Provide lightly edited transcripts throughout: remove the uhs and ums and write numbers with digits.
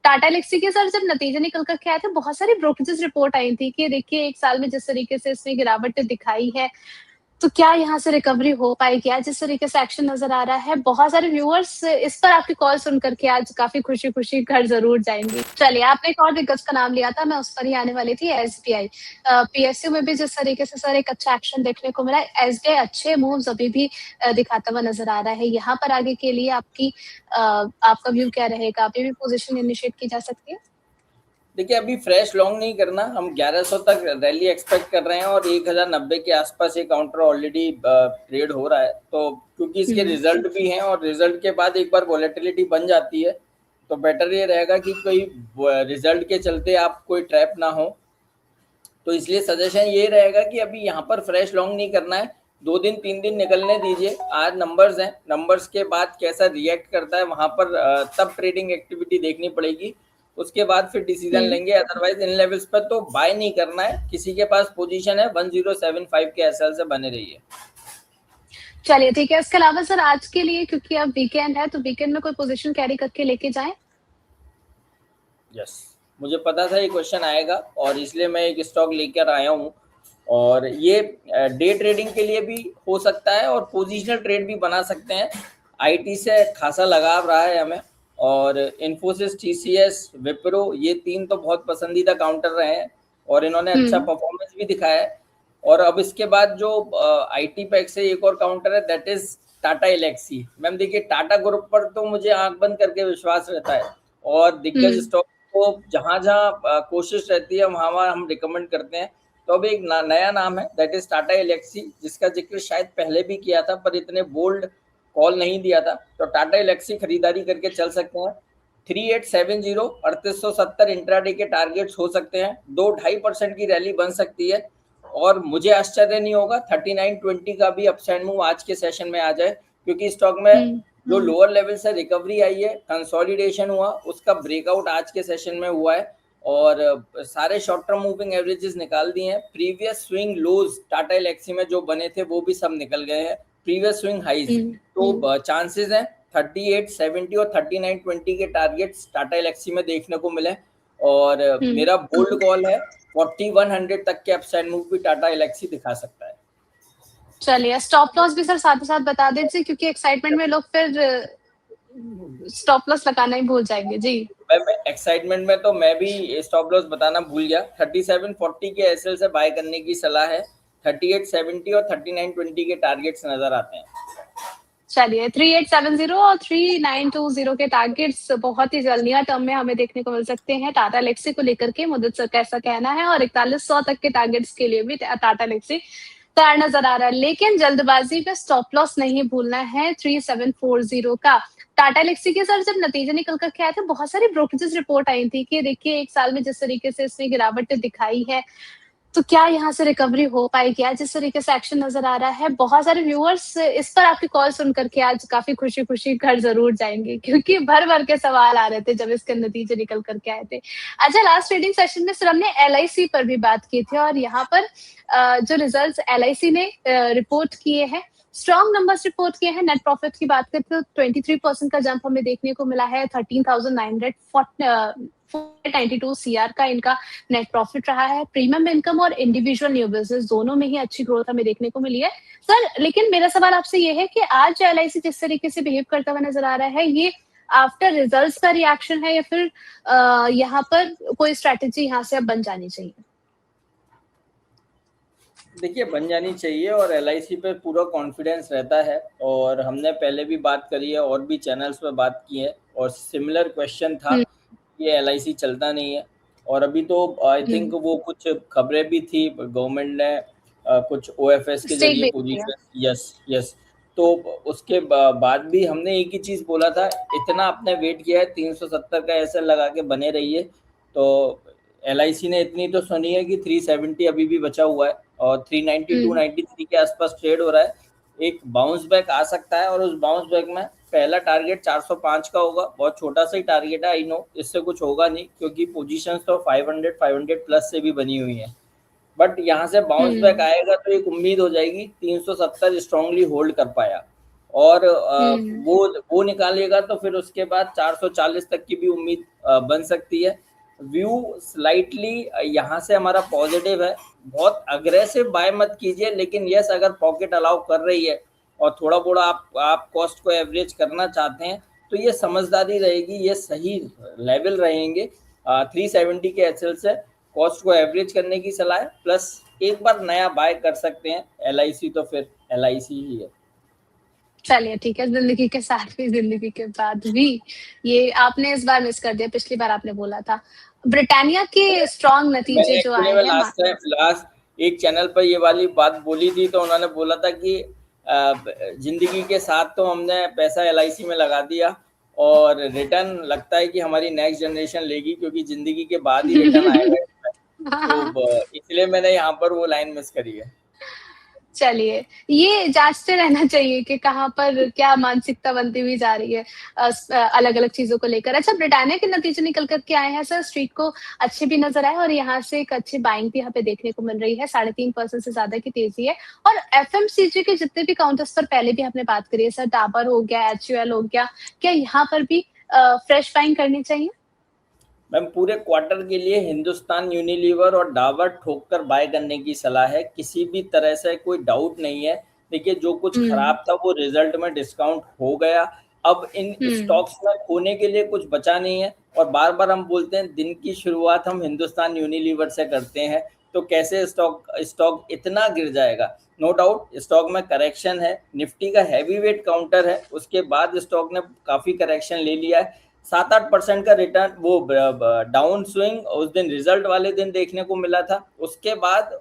टाटा एल्क्सी के सर जब नतीजे निकल कर के आए थे, बहुत सारी ब्रोकरेजेस रिपोर्ट आई थी कि देखिए 1 साल में जिस तरीके से इसने गिरावट दिखाई है, तो क्या यहाँ से रिकवरी हो पाएगी? आज जिस तरीके से एक्शन नज़र आ रहा है, बहुत सारे व्यूअर्स इस पर आपकी कॉल सुन कर के आज काफ़ी खुशी-खुशी घर ज़रूर जाएँगे। चलिए, आपने एक और दिग्गज का नाम लिया था, मैं उस पर ही आने वाली थी, एसबीआई। पीएसयू में भी जिस तरीके से सर एक अच्छा एक्शन देखने को मिला, एसबीआई अच्छे मूव्स अभी भी दिखाता हुआ नज़र आ रहा है। यहाँ पर आगे के लिए आपका व्यू क्या रहेगा? अभी भी पोज़ीशन इनिशिएट की जा सकती है? देखिए, अभी फ्रेश लॉन्ग नहीं करना, हम 1100 तक रैली एक्सपेक्ट कर रहे हैं और 1090 के आसपास ये काउंटर ऑलरेडी ट्रेड हो रहा है। तो क्योंकि इसके रिजल्ट भी हैं और रिजल्ट के बाद एक बार वॉलेटिलिटी बन जाती है, तो बेटर ये रहेगा कि कोई रिजल्ट के चलते आप कोई ट्रैप ना हो। तो इसलिए सजेशन ये रहेगा कि अभी यहाँ पर फ्रेश लॉन्ग नहीं करना है, 2 दिन 3 दिन निकलने दीजिए। आज नंबर्स हैं, नंबर्स के बाद कैसा रिएक्ट करता है वहाँ पर तब ट्रेडिंग एक्टिविटी देखनी पड़ेगी, उसके बाद फिर डिसीजन लेंगे। अदरवाइज इन लेवल्स पर तो बाय नहीं करना है। किसी के पास पोजीशन है 1075 के एसएल से बने रहिए। चलिए ठीक है, इसके अलावा सर आज के लिए क्योंकि अब वीकेंड है, तो वीकेंड में कोई पोजीशन कैरी करके लेके जाएँ? यस, मुझे पता था ये क्वेश्चन आएगा और इसलिए मैं एक स्टॉक लेकर आया हूँ। और ये डे ट्रेडिंग के लिए भी हो सकता है और पोजिशनल ट्रेड भी बना सकते हैं। आईटी से खासा लगाव रहा है हमें, और इन्फोसिस, टीसीएस, विप्रो, ये 3 तो बहुत पसंदीदा काउंटर रहे हैं और इन्होंने अच्छा परफॉर्मेंस भी दिखाया है। और अब इसके बाद जो आईटी पैक से एक और काउंटर है, that is Tata Elxsi. Ma'am देखिए, टाटा ग्रुप पर तो मुझे आंख बंद करके विश्वास रहता है और दिग्गज स्टॉक को जहां जहां कोशिश रहती है वहां वहां हम रिकमेंड करते हैं। तो अब एक नया नाम है, दैट इज टाटा एल्क्सी, जिसका जिक्र शायद पहले भी किया था पर इतने बोल्ड कॉल नहीं दिया था। तो टाटा एल्क्सी खरीदारी करके चल सकते हैं। 3870 3870 इंट्राडे के टारगेट्स हो सकते हैं। 2-2.5% की रैली बन सकती है और मुझे आश्चर्य नहीं होगा 3920 का भी अपसाइड मूव आज के सेशन में आ जाए, क्योंकि स्टॉक में जो लोअर लेवल से रिकवरी आई है, कंसोलिडेशन हुआ, उसका ब्रेकआउट आज के सेशन में हुआ है और सारे शॉर्ट टर्म मूविंग एवरेजेस निकाल दिए हैं। प्रीवियस स्विंग लोज टाटा एल्क्सी में जो बने थे वो भी सब निकल गए हैं, प्रीवियस स्विंग हाइज। तो चांसेस हैं 3870 और 3920 के टारगेट्स टाटा एल्क्सी में देखने को मिले। और मेरा बोल्ड कॉल है 4100 तक के अपसाइड मूव भी टाटा एल्क्सी दिखा सकता है। चलिए, स्टॉप लॉस भी सर साथ ही साथ बता दीजिए, क्योंकि एक्साइटमेंट में लोग फिर स्टॉप लॉस लगाना ही भूल जाएंगे। जी, मैं एक्साइटमेंट में तो मैं भी स्टॉप लॉस बताना भूल गया। 3740 के एसएल से बाय करने की सलाह है। 3870 और 3920 के टारगेट्स नजर आते हैं। चलिए 3870 और 3920 के टारगेट्स बहुत ही जल्द नियर टर्म में हमें देखने को मिल सकते हैं टाटा एल्क्सी को लेकर के। मुझे सर कैसा कहना है, और 4100 तक के टारगेट्स के लिए भी टाटा एल्क्सी तैयार नजर आ रहा है, लेकिन जल्दबाजी में स्टॉप लॉस नहीं भूलना है 3740 का। टाटा एल्क्सी के सर जब नतीजे निकल कर के आए थे, बहुत सारी ब्रोकरेजेस रिपोर्ट आई थी कि देखिए 1 साल में जिस तरीके से इसने गिरावट दिखाई है, तो क्या यहाँ से रिकवरी हो पाएगी? आज जिस तरीके से एक्शन नज़र आ रहा है, बहुत सारे व्यूअर्स इस पर आपकी कॉल सुन कर के आज काफ़ी खुशी-खुशी घर ज़रूर जाएँगे, क्योंकि भर-भर के सवाल आ रहे थे जब इसके नतीजे निकल कर के आए थे। अच्छा, लास्ट ट्रेडिंग सेशन में सर हमने एलआईसी पर भी बात की थी, और यहाँ पर जो रिजल्ट्स एलआईसी ने रिपोर्ट किए हैं, स्ट्रॉन्ग नंबर्स रिपोर्ट किए हैं। नेट प्रॉफिट की बात करें तो 23% का जंप हमें देखने को मिला है। 13,992 सीआर का इनका नेट प्रॉफिट रहा है। प्रीमियम इनकम और इंडिविजुअल न्यू बिजनेस दोनों में ही अच्छी ग्रोथ हमें देखने को मिली है। सर, लेकिन मेरा सवाल आपसे ये है कि आज जो एलआईसी जिस तरीके से बिहेव करता हुआ नजर आ रहा है, ये आफ्टर रिजल्ट्स का रिएक्शन है या फिर यहाँ पर कोई स्ट्रेटेजी यहाँ से अब बन जानी चाहिए? देखिए, बन जानी चाहिए और एलआईसी पे पूरा कॉन्फिडेंस रहता है। और हमने पहले भी बात करी है और भी चैनल्स पे बात की है और सिमिलर क्वेश्चन था, ये एलआईसी चलता नहीं है। और अभी तो आई थिंक वो कुछ खबरें भी थी, गवर्नमेंट ने कुछ ओएफएस के जरिए पोजीशन, यस, तो उसके बाद भी हमने एक ही चीज़ बोला था, इतना आपने वेट किया है, 370 का ऐसा लगा के बने रहिए। तो एलआईसी ने इतनी तो सुनी है कि 370 अभी भी बचा हुआ है और 390 293 के आसपास ट्रेड हो रहा है। एक बाउंस बैक आ सकता है और उस बाउंस बैक में पहला टारगेट 405 का होगा। बहुत छोटा सा ही टारगेट है, आई नो, इससे कुछ होगा नहीं क्योंकि पोजीशंस तो 500 प्लस से भी बनी हुई हैं। बट यहाँ से बाउंस बैक आएगा तो एक उम्मीद हो जाएगी 370 स्ट्रांगली होल्ड कर पाया। और हम्म। वो निकालेगा तो फिर उसके बाद 440 तक की भी उम्मीद बन सकती है। व्यू स्लाइटली यहाँ से हमारा पॉजिटिव है। बहुत अग्रेसिव बाय मत कीजिए, लेकिन यस अगर पॉकेट अलाउ कर रही है और थोड़ा थोड़ा आप कॉस्ट को एवरेज करना चाहते हैं तो ये समझदारी रहेगी, ये सही लेवल रहेंगे। 370 के एचएल से कॉस्ट को एवरेज करने की सलाह है, प्लस एक बार नया बाय कर सकते हैं। एलआईसी तो फिर एलआईसी ही है। चलिए ठीक है, जिंदगी के साथ भी जिंदगी के बाद भी, ये आपने इस बार मिस कर दिया, पिछली बार आपने बोला था। ब्रिटानिया के स्ट्रॉन्ग नतीजे मैंने जो एक्चुअली आए में हैं लास्ट एक चैनल पर ये वाली बात बोली थी, तो उन्होंने बोला था कि जिंदगी के साथ तो हमने पैसा एलआईसी में लगा दिया और रिटर्न लगता है कि हमारी नेक्स्ट जनरेशन लेगी, क्योंकि जिंदगी के बाद ही रिटर्न आएगा इसमें। तो इसलिए मैंने यहाँ पर वो लाइन मिस करी है। चलिए, ये जाँचते रहना चाहिए कि कहाँ पर क्या मानसिकता बनती हुई जा रही है अलग-अलग चीज़ों को लेकर। अच्छा, ब्रिटानिया के नतीजे निकल कर के आए हैं सर, स्ट्रीट को अच्छे भी नज़र आए और यहाँ से एक अच्छी बाइंग भी यहाँ पे देखने को मिल रही है, 3.5% से ज़्यादा की तेज़ी है। और एफएमसीजी के जितने भी काउंटर्स पर पहले भी आपने बात करी है सर, डाबर हो गया, एचयूएल हो गया, क्या यहाँ पर भी फ्रेश बाइंग करनी चाहिए? मैम पूरे क्वार्टर के लिए हिंदुस्तान यूनिलीवर और डाबर ठोक कर बाय करने की सलाह है, किसी भी तरह से कोई डाउट नहीं है। देखिए जो कुछ हुँ, खराब था वो रिजल्ट में डिस्काउंट हो गया। अब इन हुँ, स्टॉक्स में खोने के लिए कुछ बचा नहीं है। और बार बार हम बोलते हैं दिन की शुरुआत हम हिंदुस्तान यूनिलीवर से करते हैं, तो कैसे स्टॉक स्टॉक इतना गिर जाएगा। नो डाउट स्टॉक में करेक्शन है, निफ्टी का हैवी वेट काउंटर है, उसके बाद स्टॉक ने काफ़ी करेक्शन ले लिया है। 7-8% का रिटर्न वो डाउन स्विंग उस दिन रिजल्ट वाले दिन देखने को मिला था। उसके बाद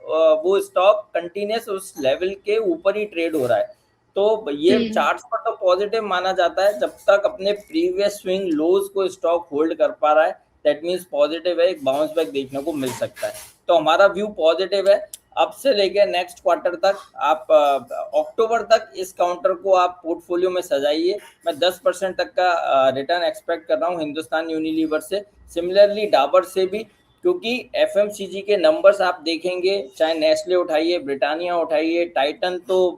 वो स्टॉक कंटिन्यूस उस लेवल के ऊपर ही ट्रेड हो रहा है। तो ये हुँ। चार्ट्स पर तो पॉजिटिव माना जाता है जब तक अपने प्रीवियस स्विंग लोज को स्टॉक होल्ड कर पा रहा है। दैट मीन्स पॉजिटिव है, एक बाउंस बैक देखने को मिल सकता है। तो हमारा व्यू पॉजिटिव है। अब से लेके नेक्स्ट क्वार्टर तक आप अक्टूबर तक इस काउंटर को आप पोर्टफोलियो में सजाइए। मैं 10% तक का रिटर्न एक्सपेक्ट कर रहा हूँ हिंदुस्तान यूनिलीवर से, सिमिलरली डाबर से भी। क्योंकि एफएमसीजी के नंबर्स आप देखेंगे, चाहे नेस्ले उठाइए, ब्रिटानिया उठाइए, टाइटन तो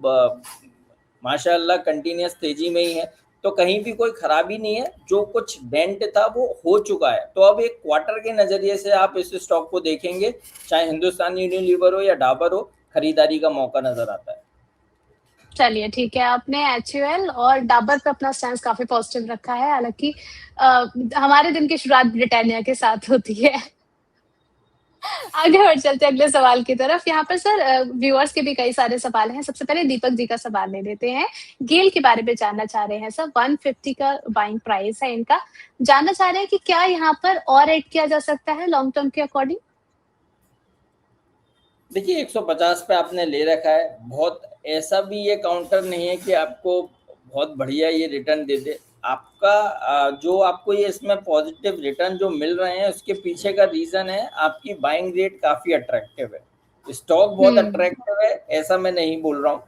माशाल्लाह कंटिन्यूस तेजी में ही है। तो कहीं भी कोई खराबी नहीं है, जो कुछ डेंट था वो हो चुका है। तो अब एक क्वार्टर के नज़रिए से आप इस स्टॉक को देखेंगे, चाहे हिंदुस्तान यूनिलीवर हो या डाबर हो, खरीदारी का मौका नजर आता है। चलिए ठीक है, आपने एचयूएल और डाबर पे अपना स्टैंस काफ़ी पॉज़िटिव रखा है, हालाँकि हमारे दिन की शुरुआत ब्रिटानिया के साथ होती है। आगे बढ़ चलते हैं अगले सवाल की तरफ। यहाँ पर सर व्यूअर्स के भी कई सारे सवाल हैं। सबसे पहले दीपक जी का सवाल ले लेते हैं। गेल के बारे में जानना चाह रहे हैं सर, 150 का बाइंग प्राइस है इनका। जानना चाह रहे हैं कि क्या यहाँ पर और ऐड किया जा सकता है लॉन्ग टर्म के अकॉर्डिंग? देखिए 150 पे आपने ले रखा है, बहुत ऐसा भी ये काउंटर नहीं है कि आपको बहुत बढ़िया ये रिटर्न दे दे। आपका जो आपको ये इसमें पॉजिटिव रिटर्न जो मिल रहे हैं उसके पीछे का रीज़न है आपकी बाइंग रेट काफ़ी अट्रैक्टिव है। स्टॉक बहुत हुँ, अट्रैक्टिव है, ऐसा मैं नहीं बोल रहा हूँ।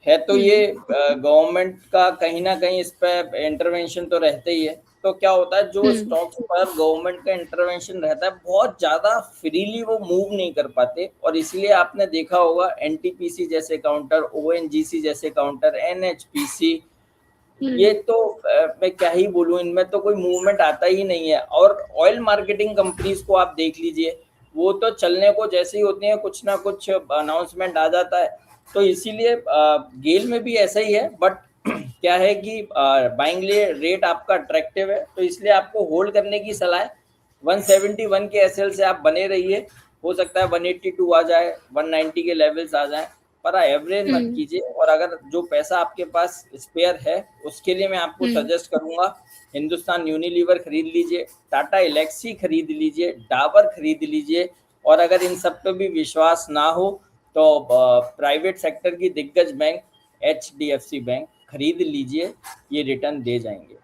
है तो ये हुँ, गवर्नमेंट का कहीं न कहीं इस पे इंटरवेंशन तो रहता ही है। तो क्या होता है जो हुँ, स्टॉक्स पर गवर्नमेंट का इंटरवेंशन रहता है, बहुत ज़्यादा फ्रीली वो मूव नहीं कर पाते और इसलिए आपने देखा होगा एनटीपीसी जैसे काउंटर, ओएनजीसी जैसे काउंटर, एनएचपीसी, ये हुँ, तो मैं क्या ही बोलूँ, इनमें तो कोई मूवमेंट आता ही नहीं है। और ऑयल मार्केटिंग कंपनीज़ को आप देख लीजिए, वो तो चलने को जैसे ही होती हैं कुछ ना कुछ अनाउंसमेंट आ जाता है। तो इसीलिए गेल में भी ऐसा ही है, बट क्या है कि बाइंग लिए रेट आपका अट्रैक्टिव है, तो इसलिए आपको होल्ड करने की सलाह है। 171 के एसएल से आप बने रहिए, हो सकता है 182 आ जाए, 190 के लेवल्स आ जाएँ, पर एवरेज मत हुँ, कीजिए। और अगर जो पैसा आपके पास स्पेयर है उसके लिए मैं आपको हुँ, सजेस्ट करूंगा हिंदुस्तान यूनिलीवर खरीद लीजिए, टाटा एलेक्सी खरीद लीजिए, डाबर खरीद लीजिए। और अगर इन सब पे भी विश्वास ना हो तो प्राइवेट सेक्टर की दिग्गज बैंक एचडीएफसी बैंक खरीद लीजिए, ये रिटर्न दे जाएंगे।